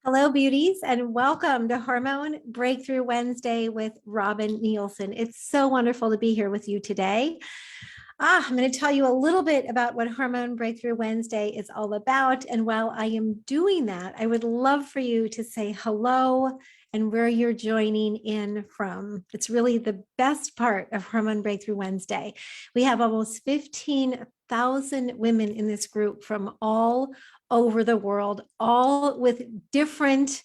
Hello, beauties, and welcome to Hormone Breakthrough Wednesday with Robin Nielsen. It's so wonderful to be here with you today. I'm going to tell you a little bit about what Hormone Breakthrough Wednesday is all about. And while I am doing that, I would love for you to say hello and where you're joining in from. It's really the best part of Hormone Breakthrough Wednesday. We have almost 15,000 women in this group from all over the world, all with different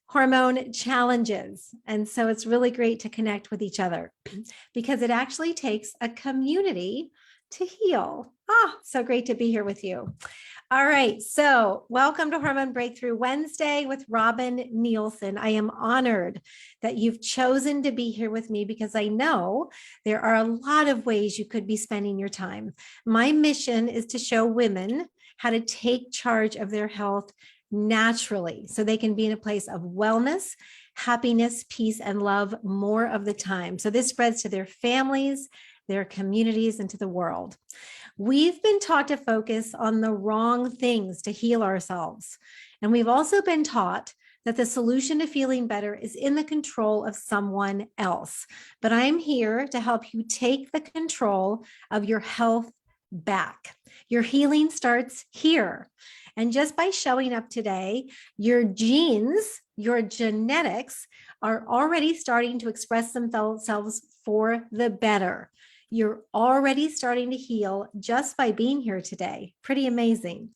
hormone challenges. And so it's really great to connect with each other because it actually takes a community to heal. So great to be here with you. All right, so welcome to Hormone Breakthrough Wednesday with Robin Nielsen. I am honored that you've chosen to be here with me because I know there are a lot of ways you could be spending your time. My mission is to show women how to take charge of their health naturally so they can be in a place of wellness, happiness, peace, and love more of the time. So this spreads to their families, their communities, and to the world. We've been taught to focus on the wrong things to heal ourselves. And we've also been taught that the solution to feeling better is in the control of someone else. But I'm here to help you take the control of your health back. Your healing starts here. And just by showing up today, your genes, your genetics are already starting to express themselves for the better. You're already starting to heal just by being here today. Pretty amazing.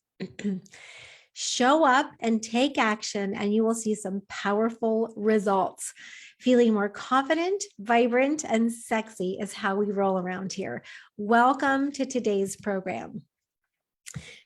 Show up and take action, and you will see some powerful results. Feeling more confident, vibrant, and sexy is how we roll around here. Welcome to today's program.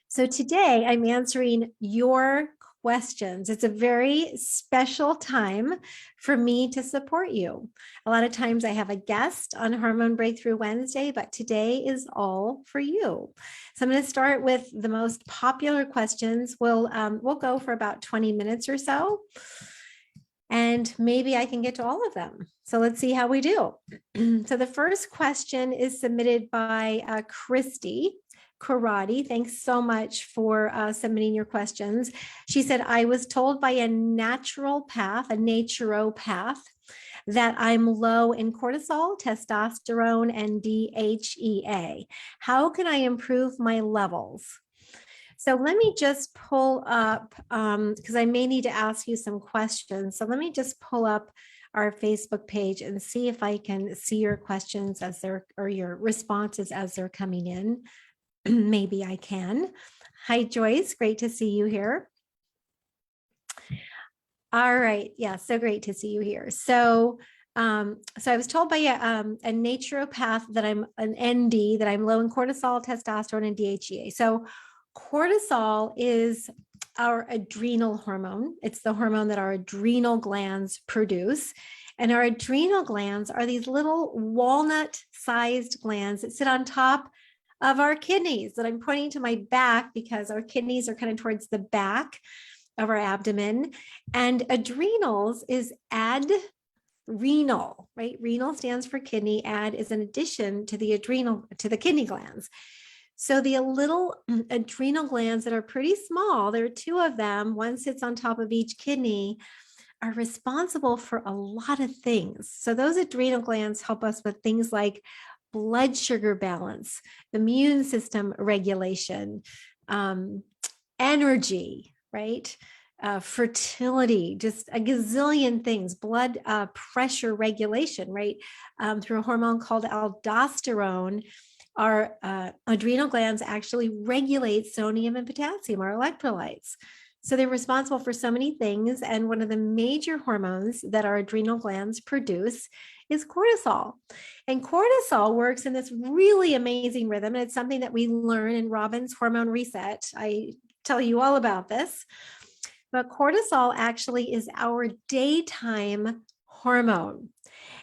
So today I'm answering your questions. It's a very special time for me to support you. A lot of times I have a guest on Hormone Breakthrough Wednesday, but today is all for you. So I'm going to start with the most popular questions. We'll go for about 20 minutes or so, and maybe I can get to all of them. So let's see how we do. So the first question is submitted by Christy Karate. Thanks so much for submitting your questions. She said, I was told by a naturopath, that I'm low in cortisol, testosterone, and DHEA. How can I improve my levels? So let me just pull up, because I may need to ask you some questions. So let me just pull up our Facebook page and see if I can see your questions or your responses as they're coming in. Maybe I can. Hi, Joyce. Great to see you here. All right. Yeah, so great to see you here. So I was told by a naturopath that I'm an ND, that I'm low in cortisol, testosterone, and DHEA. So cortisol is our adrenal hormone. It's the hormone that our adrenal glands produce. And our adrenal glands are these little walnut-sized glands that sit on top of our kidneys. That I'm pointing to my back because our kidneys are kind of towards the back of our abdomen. And adrenals is adrenal, right? Renal stands for kidney. Ad is an addition to the kidney glands. So the little adrenal glands that are pretty small, there are two of them, one sits on top of each kidney, are responsible for a lot of things. So those adrenal glands help us with things like blood sugar balance, immune system regulation, energy, right? Fertility, just a gazillion things, blood pressure regulation, right? Through a hormone called aldosterone, our adrenal glands actually regulate sodium and potassium, our electrolytes. So they're responsible for so many things. And one of the major hormones that our adrenal glands produce is cortisol. And cortisol works in this really amazing rhythm. And it's something that we learn in Robin's Hormone Reset. I tell you all about this. But cortisol actually is our daytime hormone.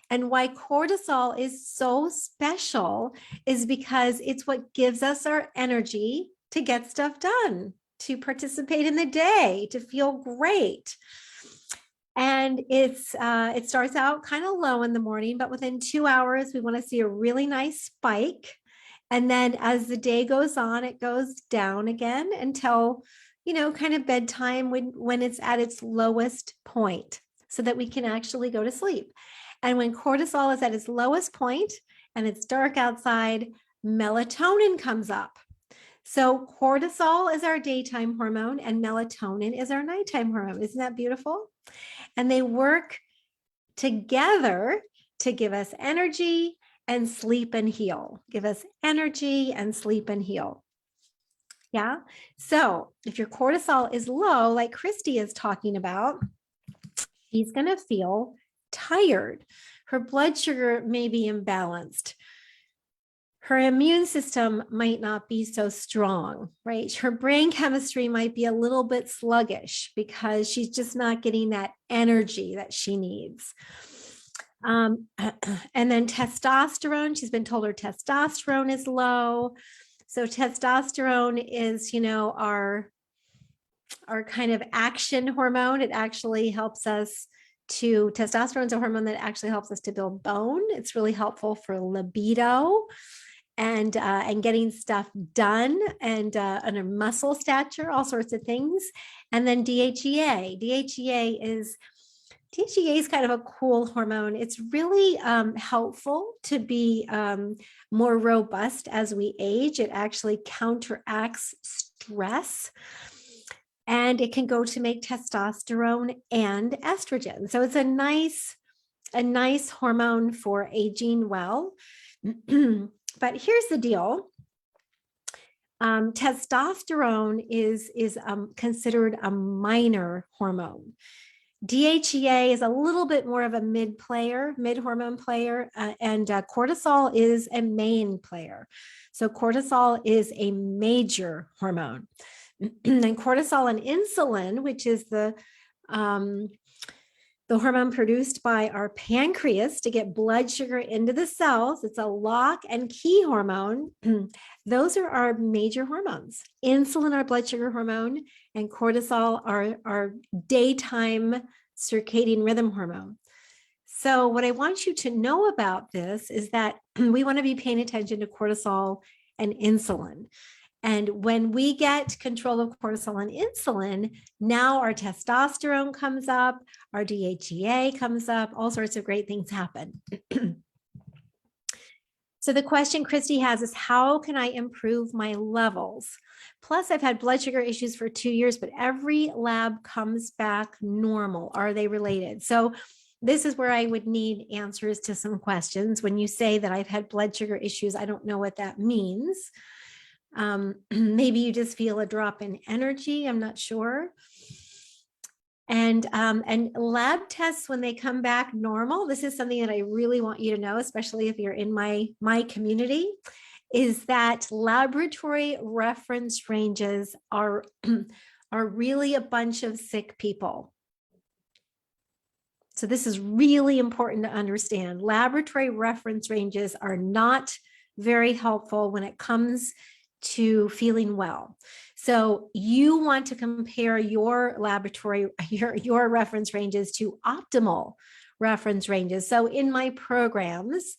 And why cortisol is so special is because it's what gives us our energy to get stuff done, to participate in the day, to feel great. And it starts out kind of low in the morning, but within 2 hours, we want to see a really nice spike. And then as the day goes on, it goes down again until, kind of bedtime when it's at its lowest point so that we can actually go to sleep. And when cortisol is at its lowest point and it's dark outside, melatonin comes up. So cortisol is our daytime hormone and melatonin is our nighttime hormone. Isn't that beautiful? And they work together to give us energy and sleep and heal. Give us energy and sleep and heal. Yeah. So if your cortisol is low, like Christy is talking about, she's going to feel tired. Her blood sugar may be imbalanced. Her immune system might not be so strong, right? Her brain chemistry might be a little bit sluggish because she's just not getting that energy that she needs. And then testosterone, she's been told her testosterone is low. So testosterone is, our kind of action hormone. It actually helps us testosterone is a hormone that actually helps us to build bone. It's really helpful for libido and getting stuff done and a muscle stature, all sorts of things. And then DHEA. DHEA is kind of a cool hormone. It's really helpful to be more robust as we age. It actually counteracts stress, and it can go to make testosterone and estrogen. So it's a nice hormone for aging well. But here's the deal. Testosterone is considered a minor hormone. DHEA is a little bit more of a mid hormone player, and cortisol is a main player. So cortisol is a major hormone. And cortisol and insulin, which is the hormone produced by our pancreas to get blood sugar into the cells. It's a lock and key hormone. Those are our major hormones. Insulin, our blood sugar hormone, and cortisol, our daytime circadian rhythm hormone. So what I want you to know about this is that we want to be paying attention to cortisol and insulin. And when we get control of cortisol and insulin, now our testosterone comes up, our DHEA comes up, all sorts of great things happen. So the question Christy has is, how can I improve my levels? Plus, I've had blood sugar issues for 2 years, but every lab comes back normal. Are they related? So this is where I would need answers to some questions. When you say that I've had blood sugar issues, I don't know what that means. Maybe you just feel a drop in energy. I'm not sure. And lab tests, when they come back normal, this is something that I really want you to know, especially if you're in my community, is that laboratory reference ranges are really a bunch of sick people. So this is really important to understand. Laboratory reference ranges are not very helpful when it comes to feeling well. So you want to compare your laboratory, your reference ranges to optimal reference ranges. So in my programs,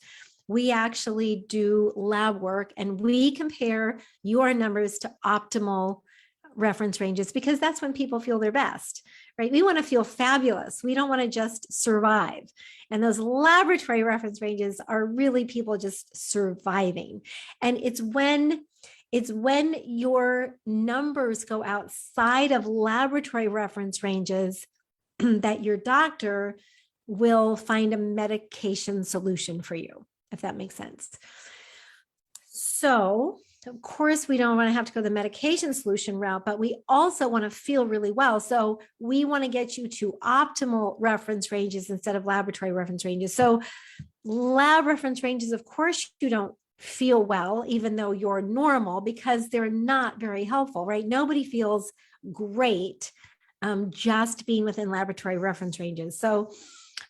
we actually do lab work and we compare your numbers to optimal reference ranges, because that's when people feel their best, right? We want to feel fabulous. We don't want to just survive. And those laboratory reference ranges are really people just surviving. And it's when your numbers go outside of laboratory reference ranges that your doctor will find a medication solution for you, if that makes sense. So, of course, we don't want to have to go the medication solution route, but we also want to feel really well. So we want to get you to optimal reference ranges instead of laboratory reference ranges. So lab reference ranges, of course, you don't feel well, even though you're normal, because they're not very helpful, right? Nobody feels great just being within laboratory reference ranges. So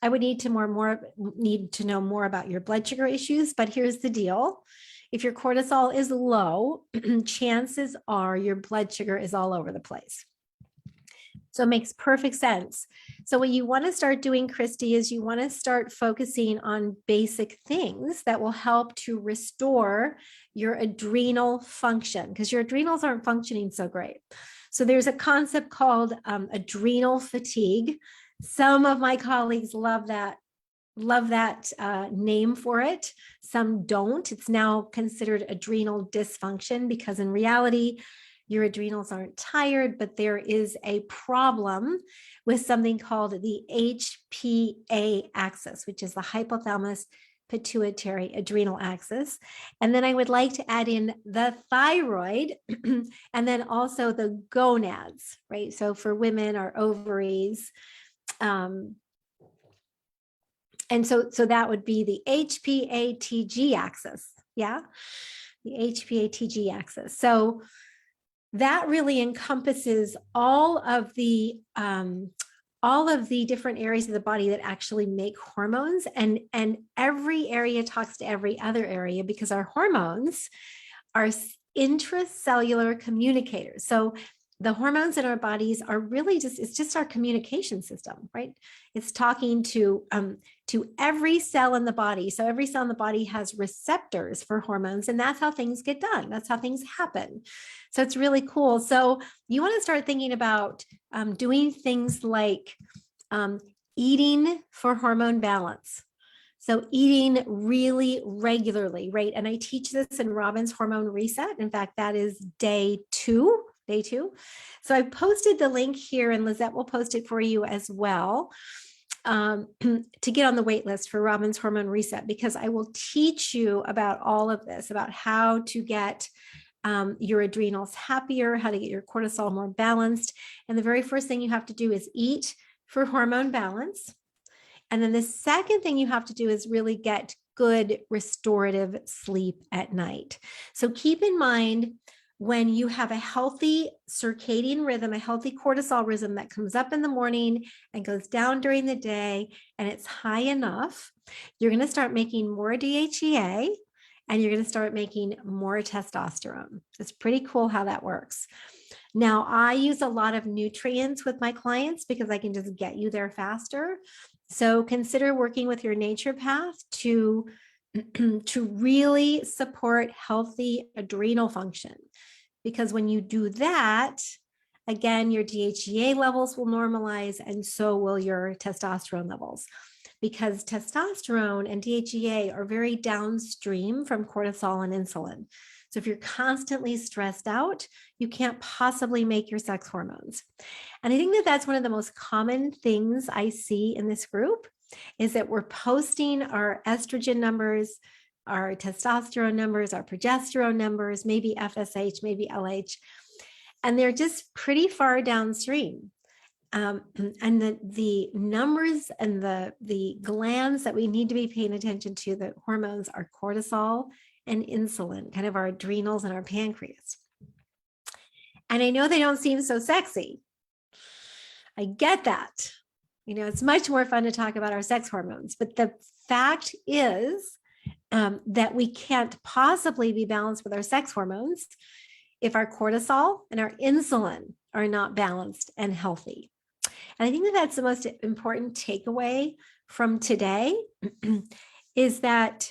I would need to know more about your blood sugar issues, but here's the deal. If your cortisol is low, chances are your blood sugar is all over the place. So it makes perfect sense. So what you want to start doing, Christy, is you want to start focusing on basic things that will help to restore your adrenal function, because your adrenals aren't functioning so great. So there's a concept called adrenal fatigue. Some of my colleagues love that name for it. Some don't. It's now considered adrenal dysfunction because in reality, your adrenals aren't tired, but there is a problem with something called the HPA axis, which is the hypothalamus pituitary adrenal axis. And then I would like to add in the thyroid and then also the gonads, right? So for women, our ovaries. And so that would be the HPA-TG axis. Yeah, the HPA-TG axis. So that really encompasses all of the different areas of the body that actually make hormones, and every area talks to every other area because our hormones are intracellular communicators. So the hormones in our bodies are really it's just our communication system, right? It's talking to every cell in the body. So every cell in the body has receptors for hormones, and that's how things get done. That's how things happen. So it's really cool. So you want to start thinking about doing things like eating for hormone balance. So eating really regularly, right? And I teach this in Robin's Hormone Reset. In fact, that is day two. So I posted the link here, and Lizette will post it for you as well, to get on the wait list for Robin's Hormone Reset, because I will teach you about all of this, about how to get your adrenals happier, how to get your cortisol more balanced. And the very first thing you have to do is eat for hormone balance. And then the second thing you have to do is really get good restorative sleep at night. So keep in mind, when you have a healthy circadian rhythm, a healthy cortisol rhythm that comes up in the morning and goes down during the day, and it's high enough, you're going to start making more DHEA and you're going to start making more testosterone. It's pretty cool how that works. Now, I use a lot of nutrients with my clients because I can just get you there faster. So consider working with your naturopath to really support healthy adrenal function. Because when you do that, again, your DHEA levels will normalize, and so will your testosterone levels. Because testosterone and DHEA are very downstream from cortisol and insulin. So if you're constantly stressed out, you can't possibly make your sex hormones. And I think that that's one of the most common things I see in this group, is that we're posting our estrogen numbers, our testosterone numbers, our progesterone numbers, maybe FSH, maybe LH, and they're just pretty far downstream. And the numbers and the glands that we need to be paying attention to, the hormones, are cortisol and insulin, kind of our adrenals and our pancreas. And I know they don't seem so sexy. I get that. You know, it's much more fun to talk about our sex hormones, but the fact is that we can't possibly be balanced with our sex hormones if our cortisol and our insulin are not balanced and healthy. And I think that that's the most important takeaway from today is that,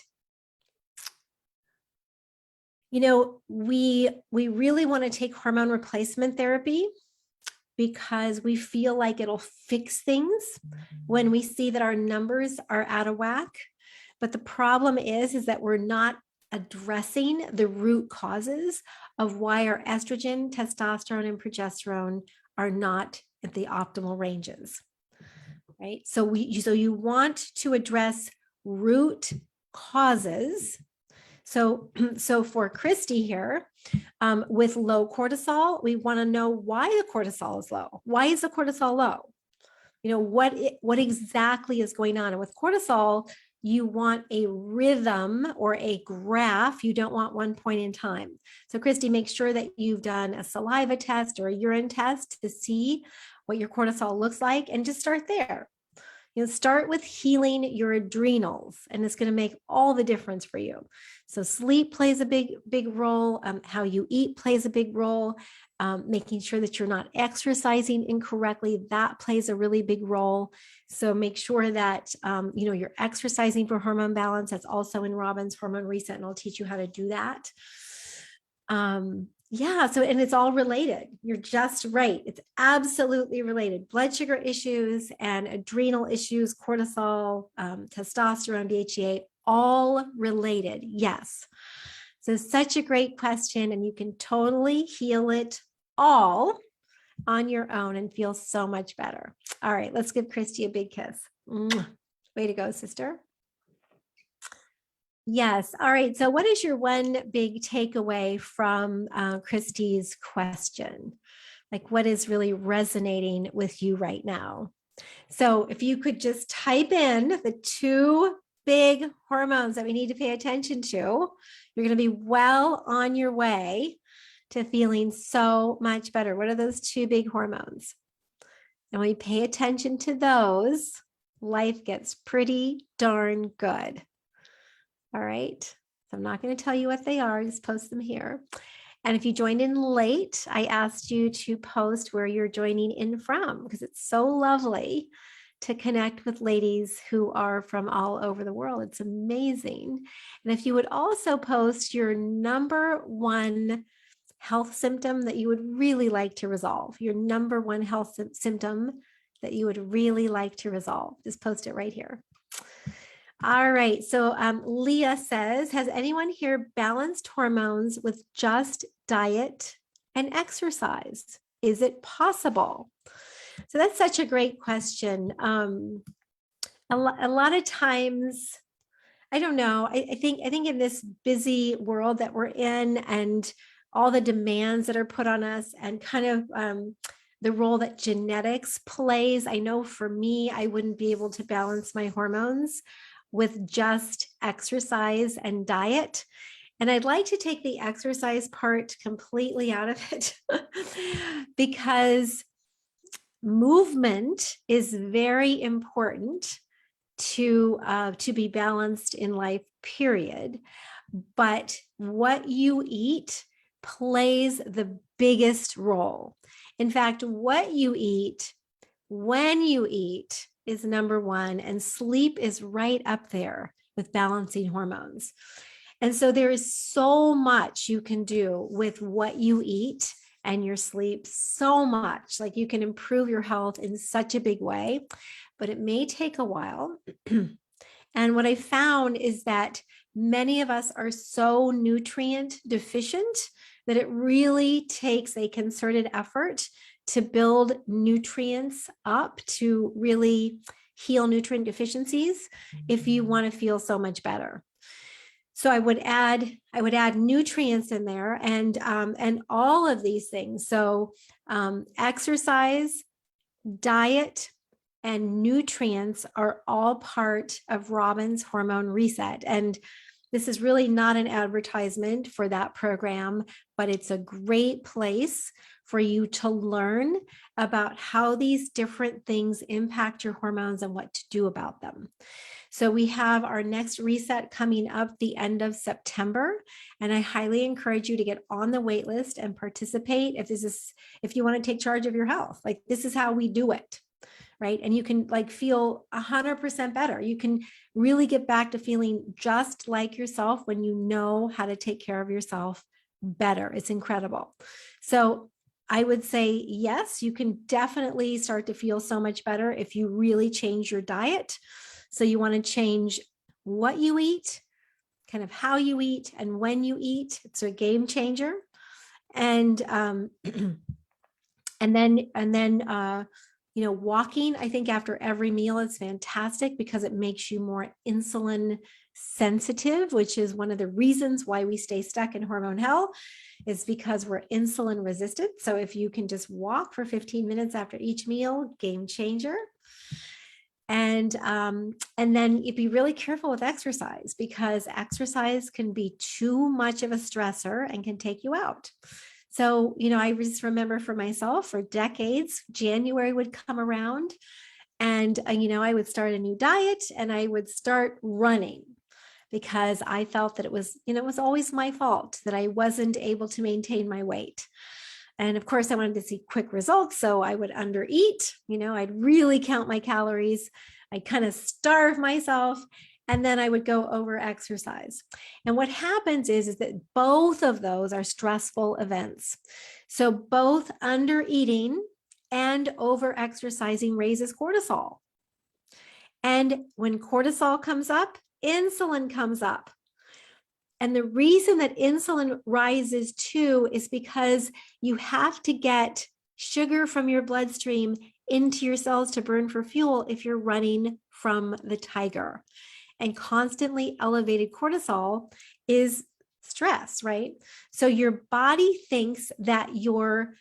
you know, we really want to take hormone replacement therapy because we feel like it'll fix things when we see that our numbers are out of whack. But the problem is that we're not addressing the root causes of why our estrogen, testosterone, and progesterone are not at the optimal ranges, right? So you want to address root causes. So for Christy here, with low cortisol, we want to know why the cortisol is low. Why is the cortisol low? You know, what exactly is going on? And with cortisol, you want a rhythm or a graph. You don't want one point in time. So Christy, make sure that you've done a saliva test or a urine test to see what your cortisol looks like, and just start there. You know, start with healing your adrenals, and it's going to make all the difference for you. So sleep plays a big role. How you eat plays a big role. Making sure that you're not exercising incorrectly, that plays a really big role. So make sure that you know, you're exercising for hormone balance. That's also in Robin's Hormone Reset, and I'll teach you how to do that. Yeah. So, and it's all related. You're just right. It's absolutely related. Blood sugar issues and adrenal issues, cortisol, testosterone, DHEA, all related. Yes. So, such a great question. And you can totally heal it all on your own and feel so much better. All right. Let's give Christy a big kiss. Mwah. Way to go, sister. Yes. All right. So, what is your one big takeaway from Christy's question? Like, what is really resonating with you right now? So, if you could just type in the two big hormones that we need to pay attention to, you're going to be well on your way to feeling so much better. What are those two big hormones? And when you pay attention to those, life gets pretty darn good. All right. So I'm not going to tell you what they are, just post them here. And if you joined in late, I asked you to post where you're joining in from, because it's so lovely to connect with ladies who are from all over the world. It's amazing. And if you would also post your number one health symptom that you would really like to resolve, your number one health symptom that you would really like to resolve, just post it right here. All right. So Leah says, has anyone here balanced hormones with just diet and exercise? Is it possible? So that's such a great question. A lot of times, I don't know. I think in this busy world that we're in and all the demands that are put on us and kind of the role that genetics plays, I know for me, I wouldn't be able to balance my hormones with just exercise and diet. And I'd like to take the exercise part completely out of it because movement is very important to be balanced in life, period. But what you eat plays the biggest role. In fact, what you eat, when you eat, is number one, and sleep is right up there with balancing hormones. And so there is so much you can do with what you eat and your sleep, so much. Like you can improve your health in such a big way, but it may take a while. And what I found is that many of us are so nutrient deficient that it really takes a concerted effort to build nutrients up to really heal nutrient deficiencies if you want to feel so much better. So I would add nutrients in there and all of these things. So exercise, diet, and nutrients are all part of Robin's Hormone Reset. And this is really not an advertisement for that program, but it's a great place for you to learn about how these different things impact your hormones and what to do about them. So we have our next reset coming up the end of September, and I highly encourage you to get on the wait list and participate if you want to take charge of your health. Like this is how we do it. Right. And you can like feel 100% better. You can really get back to feeling just like yourself when you know how to take care of yourself better. It's incredible. So I would say, yes, you can definitely start to feel so much better if you really change your diet. So you want to change what you eat, kind of how you eat and when you eat. It's a game changer. And then walking, I think after every meal is fantastic because it makes you more insulin sensitive, which is one of the reasons why we stay stuck in hormone hell, is because we're insulin resistant. So if you can just walk for 15 minutes after each meal, game changer. And then you'd be really careful with exercise because exercise can be too much of a stressor and can take you out. So, I just remember for myself for decades, January would come around and, I would start a new diet and I would start running because I felt that it was always my fault that I wasn't able to maintain my weight. And of course I wanted to see quick results. So I would undereat, I'd really count my calories. I'd kind of starve myself. and then I would go over exercise. And what happens is that both of those are stressful events. So both under eating and over exercising raises cortisol. And when cortisol comes up, insulin comes up. And the reason that insulin rises too is because you have to get sugar from your bloodstream into your cells to burn for fuel if you're running from the tiger. And constantly elevated cortisol is stress, right? So your body thinks that you're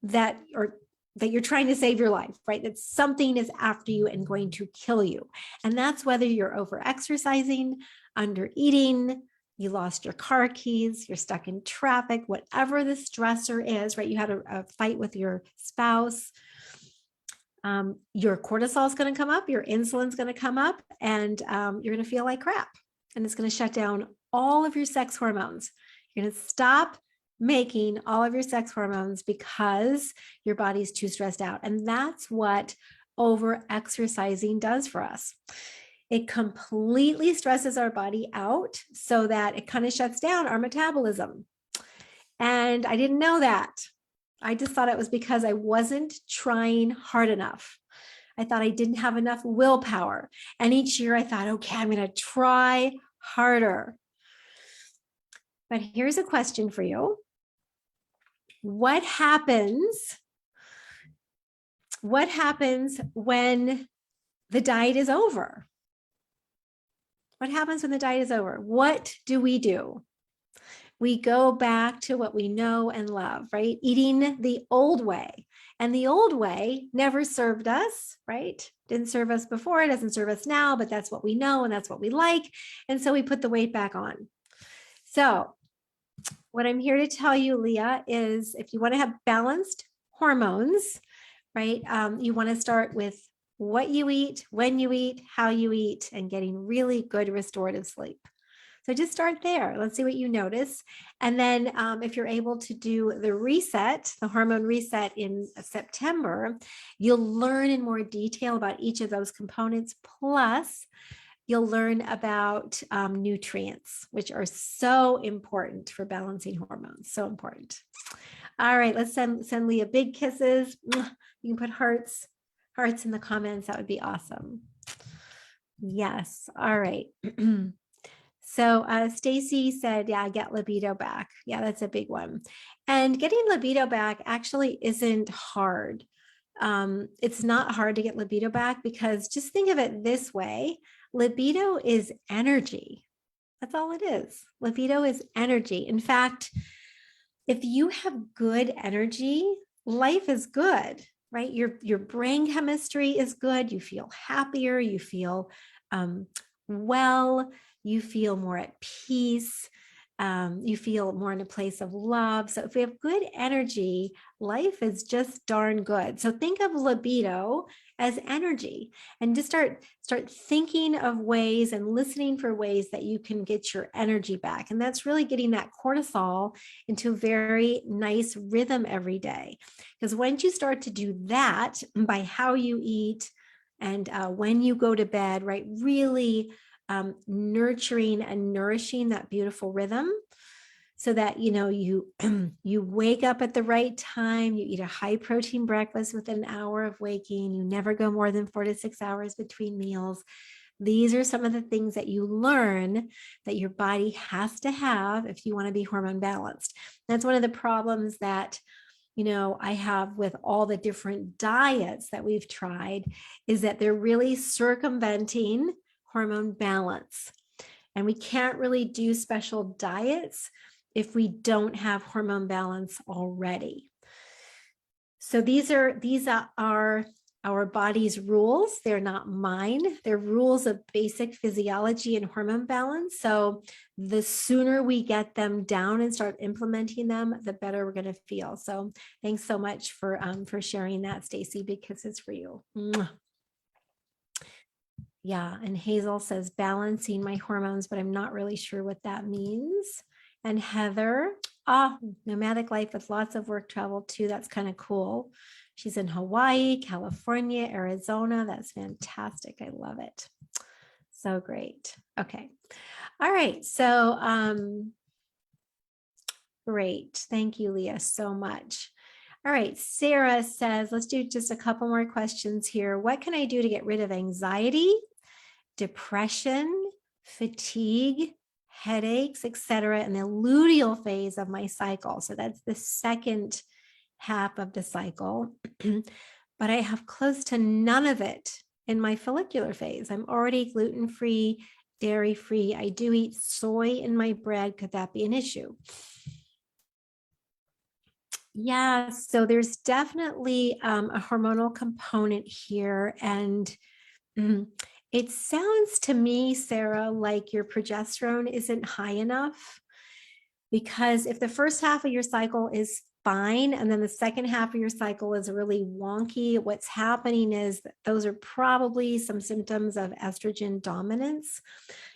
that you're trying to save your life, right? That something is after you and going to kill you. And that's whether you're over exercising, under eating, you lost your car keys, you're stuck in traffic, whatever the stressor is, right? You had a fight with your spouse. Your cortisol is going to come up, your insulin's going to come up, and you're going to feel like crap. And it's going to shut down all of your sex hormones. You're going to stop making all of your sex hormones because your body's too stressed out. And that's what over exercising does for us. It completely stresses our body out so that it kind of shuts down our metabolism. And I didn't know that. I just thought it was because I wasn't trying hard enough. I thought I didn't have enough willpower. And each year I thought, okay, I'm going to try harder. But here's a question for you. What happens when the diet is over? What happens when the diet is over? What do? We go back to what we know and love, right? Eating the old way. And the old way never served us, right? Didn't serve us before, it doesn't serve us now, but that's what we know and that's what we like. And so we put the weight back on. So what I'm here to tell you, Leah, is if you want to have balanced hormones, right? You want to start with what you eat, when you eat, how you eat, and getting really good restorative sleep. So just start there. Let's see what you notice. And then if you're able to do the reset, the hormone reset in September, you'll learn in more detail about each of those components. Plus, you'll learn about nutrients, which are so important for balancing hormones. So important. All right, let's send Leah big kisses. You can put hearts in the comments. That would be awesome. Yes. All right. So Stacy said, yeah, get libido back. Yeah, that's a big one. And getting libido back actually isn't hard. It's not hard to get libido back because just think of it this way. Libido is energy. That's all it is. Libido is energy. In fact, if you have good energy, life is good, right? Your brain chemistry is good. You feel happier. You feel well. You feel more at peace. You feel more in a place of love. So if we have good energy, life is just darn good. So think of libido as energy and just start thinking of ways and listening for ways that you can get your energy back. And that's really getting that cortisol into a very nice rhythm every day. Because once you start to do that by how you eat and when you go to bed, right, really nurturing and nourishing that beautiful rhythm so that, you know, you wake up at the right time, you eat a high protein breakfast within an hour of waking, you never go more than 4 to 6 hours between meals. These are some of the things that you learn that your body has to have if you want to be hormone balanced. That's one of the problems that, you know, I have with all the different diets that we've tried is that they're really circumventing hormone balance. And we can't really do special diets if we don't have hormone balance already. So these are our body's rules. They're not mine. They're rules of basic physiology and hormone balance. So the sooner we get them down and start implementing them, the better we're going to feel. So thanks so much for sharing that, Stacy. Big kisses for you. Mwah. Yeah, and Hazel says balancing my hormones, but I'm not really sure what that means. And Heather, nomadic life with lots of work travel too. That's kind of cool. She's in Hawaii, California, Arizona. That's fantastic. I love it. So great. Okay. All right. So, great. Thank you, Leah, so much. All right. Sarah says, let's do just a couple more questions here. What can I do to get rid of anxiety, depression, fatigue, headaches, etc., in the luteal phase of my cycle? So that's the second half of the cycle. But I have close to none of it in my follicular phase. I'm already gluten-free, dairy-free. I do eat soy in my bread. Could that be an issue? Yeah, so there's definitely a hormonal component here. And it sounds to me, Sarah, like your progesterone isn't high enough, because if the first half of your cycle is fine and then the second half of your cycle is really wonky, what's happening is that those are probably some symptoms of estrogen dominance.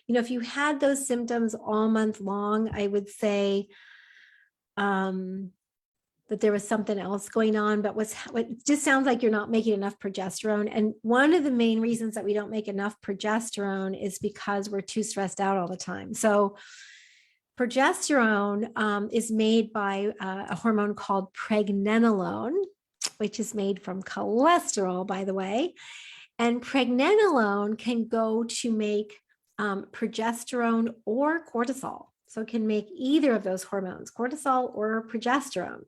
You know, if you had those symptoms all month long, I would say that there was something else going on, but what just sounds like you're not making enough progesterone. And one of the main reasons that we don't make enough progesterone is because we're too stressed out all the time. So progesterone is made by a hormone called pregnenolone, which is made from cholesterol, by the way. And pregnenolone can go to make progesterone or cortisol. So it can make either of those hormones, cortisol or progesterone.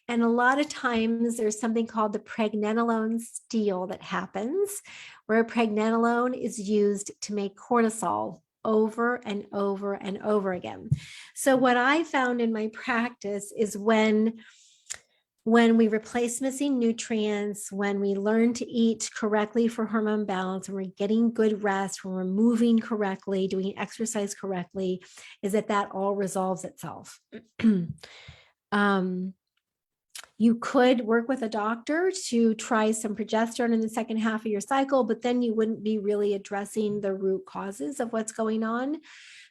And a lot of times there's something called the pregnenolone steal that happens, where pregnenolone is used to make cortisol over and over and over again. So what I found in my practice is when we replace missing nutrients, when we learn to eat correctly for hormone balance, when we're getting good rest, when we're moving correctly, doing exercise correctly, is that all resolves itself. You could work with a doctor to try some progesterone in the second half of your cycle, but then you wouldn't be really addressing the root causes of what's going on.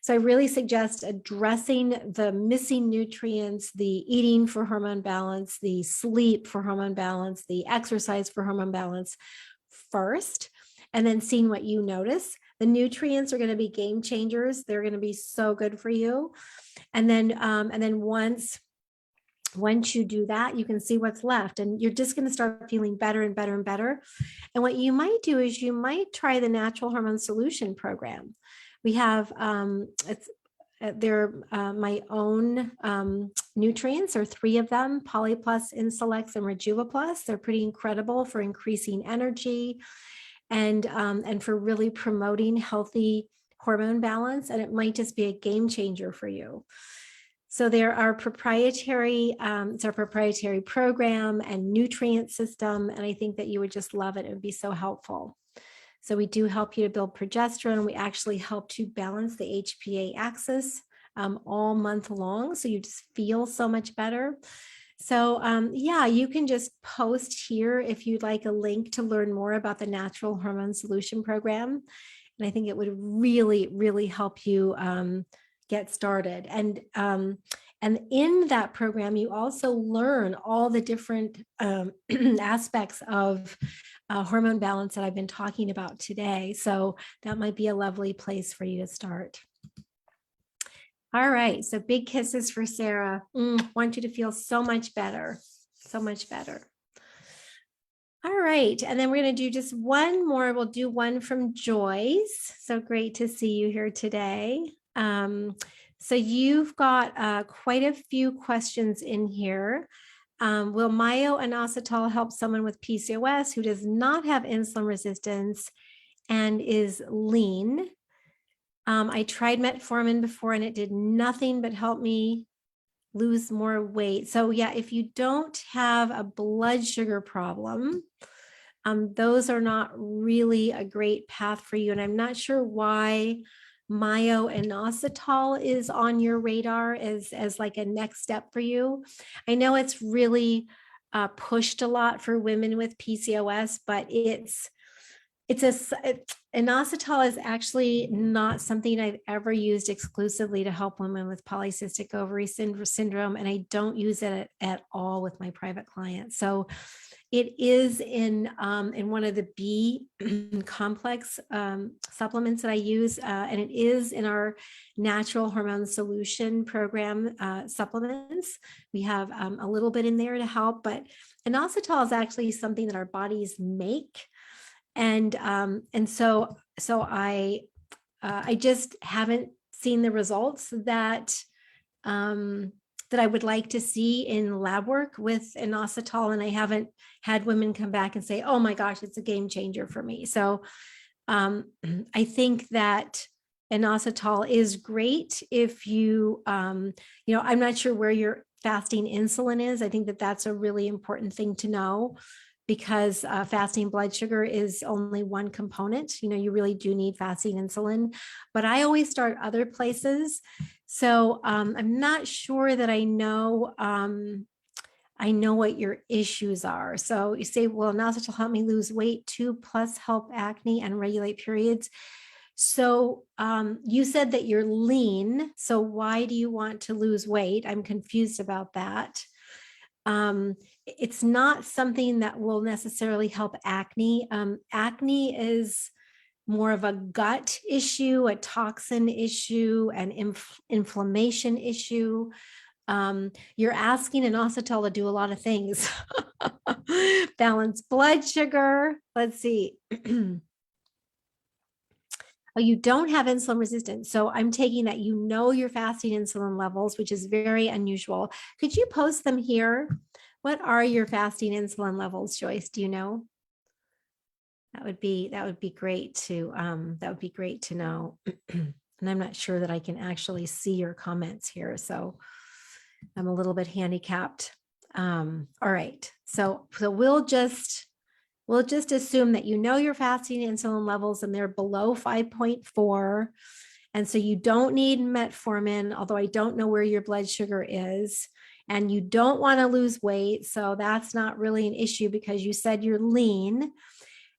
So I really suggest addressing the missing nutrients, the eating for hormone balance, the sleep for hormone balance, the exercise for hormone balance first, and then seeing what you notice. The nutrients are going to be game changers. They're going to be so good for you. And then once you do that, you can see what's left, and you're just going to start feeling better and better and better. And what you might do is you might try the Natural Hormone Solution Program. We have they're my own nutrients, or 3 of them: Polyplus, Insulex, and Rejuva Plus. They're pretty incredible for increasing energy and for really promoting healthy hormone balance. And it might just be a game changer for you. So there are it's our proprietary program and nutrient system. And I think that you would just love it. It would be so helpful. So we do help you to build progesterone. We actually help to balance the HPA axis all month long. So you just feel so much better. So yeah, you can just post here if you'd like a link to learn more about the Natural Hormone Solution Program. And I think it would really, really help you get started. And in that program, you also learn all the different aspects of hormone balance that I've been talking about today. So that might be a lovely place for you to start. All right. So big kisses for Sarah. Want you to feel so much better. So much better. All right. And then we're going to do just one more. We'll do one from Joyce. So great to see you here today. So you've got quite a few questions in here. Will myoinositol help someone with PCOS who does not have insulin resistance and is lean? I tried metformin before and it did nothing but help me lose more weight. So yeah, if you don't have a blood sugar problem, those are not really a great path for you. And I'm not sure why myoinositol is on your radar as like a next step for you. I know it's really pushed a lot for women with PCOS, but Inositol is actually not something I've ever used exclusively to help women with polycystic ovary syndrome, and I don't use it at all with my private clients. So it is in one of the B complex supplements that I use, and it is in our natural hormone solution program supplements. We have a little bit in there to help, but inositol is actually something that our bodies make. And so I just haven't seen the results that that I would like to see in lab work with inositol, and I haven't had women come back and say, "Oh my gosh, it's a game changer for me." So I think that inositol is great if you, I'm not sure where your fasting insulin is. I think that that's a really important thing to know, because fasting blood sugar is only one component. You really do need fasting insulin, but I always start other places. So I'm not sure that I know what your issues are. So you say, well, inositol help me lose weight too, plus help acne and regulate periods. So you said that you're lean. So why do you want to lose weight? I'm confused about that. It's not something that will necessarily help acne. Acne is more of a gut issue, a toxin issue, an inflammation issue. You're asking inositol to do a lot of things. Balance blood sugar. Let's see. Oh, you don't have insulin resistance. So I'm taking that your fasting insulin levels, which is very unusual. Could you post them here? What are your fasting insulin levels, Joyce? Do you know? That would be great to know. And I'm not sure that I can actually see your comments here, so I'm a little bit handicapped. All right, so we'll just assume that your fasting insulin levels and they're below 5.4. And so you don't need metformin, although I don't know where your blood sugar is. And you don't want to lose weight. So that's not really an issue because you said you're lean.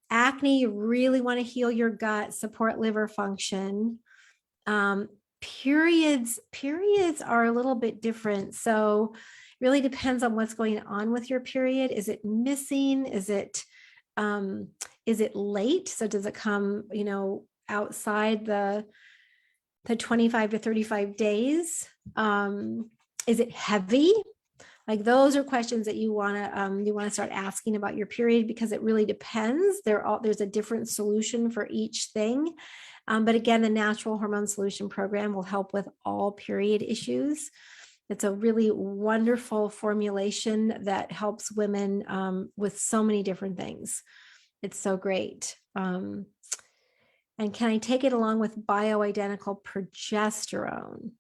Acne, you really want to heal your gut, support liver function. Periods are a little bit different. So it really depends on what's going on with your period. Is it missing? Is it late? So does it come, outside the 25 to 35 days? Is it heavy? Like those are questions that you want to start asking about your period, because it really depends. There's a different solution for each thing. But again, the Natural Hormone Solution Program will help with all period issues. It's a really wonderful formulation that helps women with so many different things. It's so great. And can I take it along with bioidentical progesterone?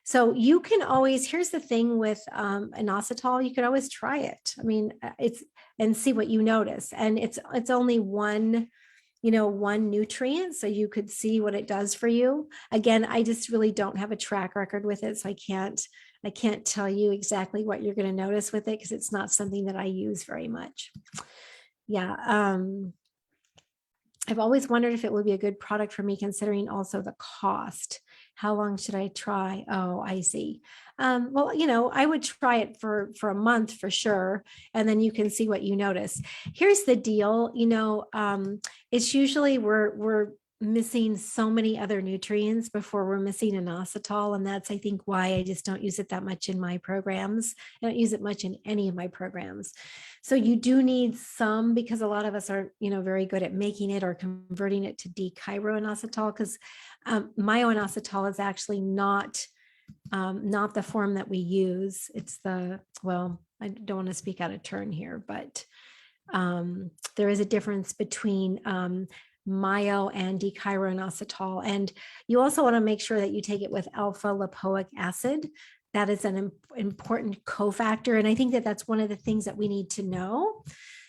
So you can always, here's the thing with inositol, you could always try it. I mean, and see what you notice. And it's only one nutrient, so you could see what it does for you. Again, I just really don't have a track record with it, so I can't tell you exactly what you're going to notice with it, because it's not something that I use very much. Yeah. I've always wondered if it would be a good product for me, considering also the cost. How long should I try? Oh, I see. Well, I would try it for a month for sure, and then you can see what you notice. Here's the deal, it's usually we're missing so many other nutrients before we're missing inositol, and that's, I think, why I just don't use it that much in my programs. I don't use it much in any of my programs. So you do need some, because a lot of us aren't, very good at making it or converting it to D-chiroinositol, because myoinositol is actually not the form that we use. It's I don't want to speak out of turn here, but there is a difference between myo and D-chiroinositol. And you also want to make sure that you take it with alpha lipoic acid. That is an important cofactor. And I think that that's one of the things that we need to know.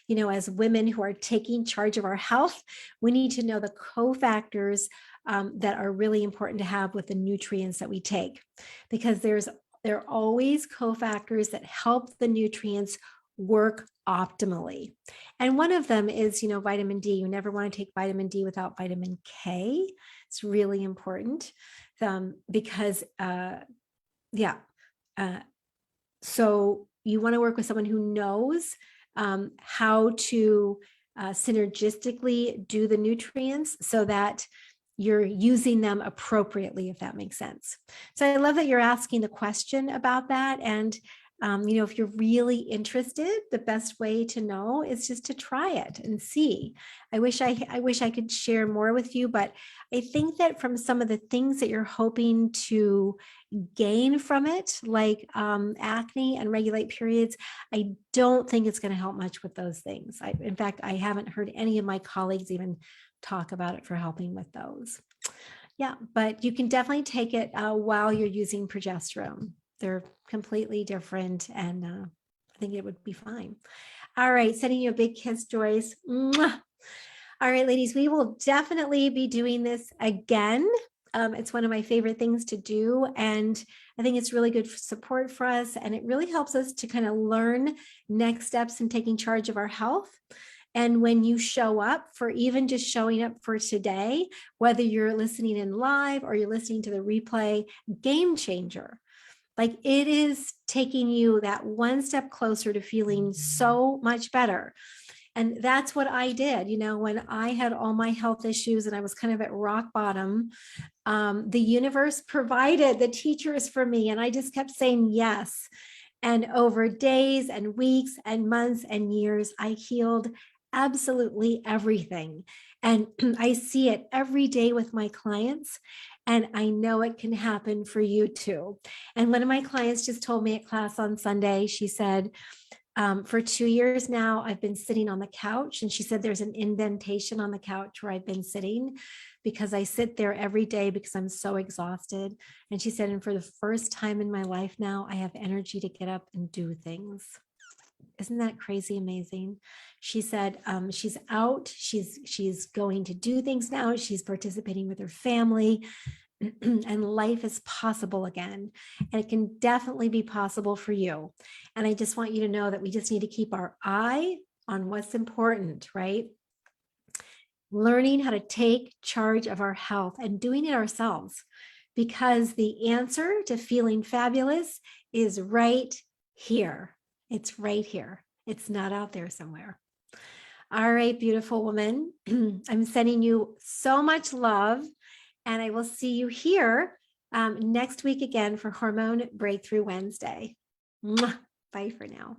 As women who are taking charge of our health, we need to know the cofactors that are really important to have with the nutrients that we take, because there are always cofactors that help the nutrients work optimally. And one of them is, vitamin D. You never want to take vitamin D without vitamin K. It's really important because, yeah. So you want to work with someone who knows how to synergistically do the nutrients so that you're using them appropriately, if that makes sense. So I love that you're asking the question about that. And, if you're really interested, the best way to know is just to try it and see. I wish I could share more with you, but I think that from some of the things that you're hoping to gain from it, like acne and regulate periods, I don't think it's going to help much with those things. In fact, I haven't heard any of my colleagues even talk about it for helping with those. Yeah, but you can definitely take it while you're using progesterone. They're completely different, and I think it would be fine. All right, sending you a big kiss, Joyce. Mwah. All right, ladies, we will definitely be doing this again. It's one of my favorite things to do, and I think it's really good support for us, and it really helps us to kind of learn next steps in taking charge of our health. And when you show up, for even just showing up for today, whether you're listening in live or you're listening to the replay, game changer. Like, it is taking you that one step closer to feeling so much better. And that's what I did. When I had all my health issues and I was kind of at rock bottom, the universe provided the teachers for me. And I just kept saying yes. And over days and weeks and months and years, I healed absolutely everything. And I see it every day with my clients. And I know it can happen for you too. And one of my clients just told me at class on Sunday, she said, for 2 years now, I've been sitting on the couch. And she said, there's an indentation on the couch where I've been sitting because I sit there every day because I'm so exhausted. And she said, and for the first time in my life now, I have energy to get up and do things. Isn't that crazy amazing? She said she's out, she's going to do things now. She's participating with her family. And life is possible again. And it can definitely be possible for you. And I just want you to know that we just need to keep our eye on what's important, right? Learning how to take charge of our health and doing it ourselves, because the answer to feeling fabulous is right here. It's right here. It's not out there somewhere. All right, beautiful woman. I'm sending you so much love. And I will see you here next week again for Hormone Breakthrough Wednesday. Mwah. Bye for now.